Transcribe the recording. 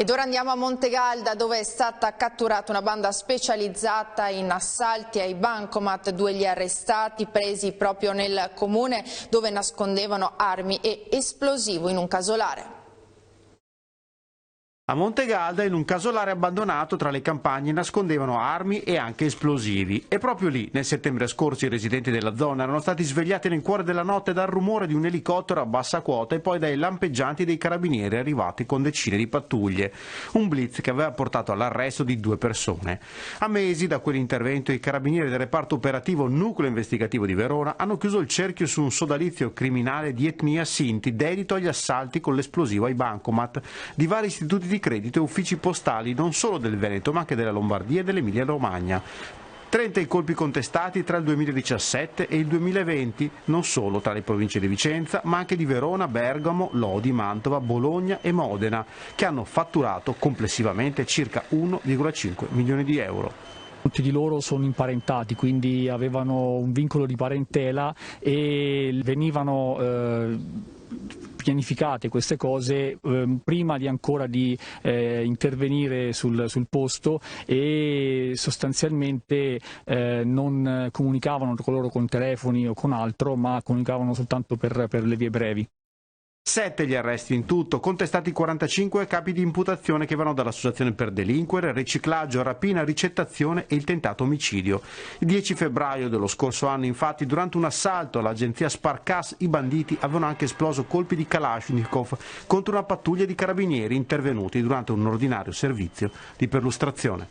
Ed ora andiamo a Montegalda, dove è stata catturata una banda specializzata in assalti ai bancomat. 2 gli arrestati, presi proprio nel comune dove nascondevano armi e esplosivo in un casolare. A Montegalda, in un casolare abbandonato tra le campagne, nascondevano armi e anche esplosivi. E proprio lì, nel settembre scorso, i residenti della zona erano stati svegliati nel cuore della notte dal rumore di un elicottero a bassa quota e poi dai lampeggianti dei carabinieri arrivati con decine di pattuglie. Un blitz che aveva portato all'arresto di 2 persone. A mesi da quell'intervento, i carabinieri del reparto operativo Nucleo Investigativo di Verona hanno chiuso il cerchio su un sodalizio criminale di etnia Sinti dedito agli assalti con l'esplosivo ai bancomat di vari istituti di credito e uffici postali non solo del Veneto ma anche della Lombardia e dell'Emilia Romagna. 30 i colpi contestati tra il 2017 e il 2020, non solo tra le province di Vicenza ma anche di Verona, Bergamo, Lodi, Mantova, Bologna e Modena, che hanno fatturato complessivamente circa 1,5 milioni di euro. Tutti di loro sono imparentati, quindi avevano un vincolo di parentela e venivano pianificate queste cose prima ancora di intervenire sul posto, e sostanzialmente non comunicavano con loro con telefoni o con altro, ma comunicavano soltanto per le vie brevi. 7 gli arresti in tutto, contestati 45 capi di imputazione che vanno dall'associazione per delinquere, riciclaggio, rapina, ricettazione e il tentato omicidio. Il 10 febbraio dello scorso anno, infatti, durante un assalto all'agenzia Sparkas, i banditi avevano anche esploso colpi di Kalashnikov contro una pattuglia di carabinieri intervenuti durante un ordinario servizio di perlustrazione.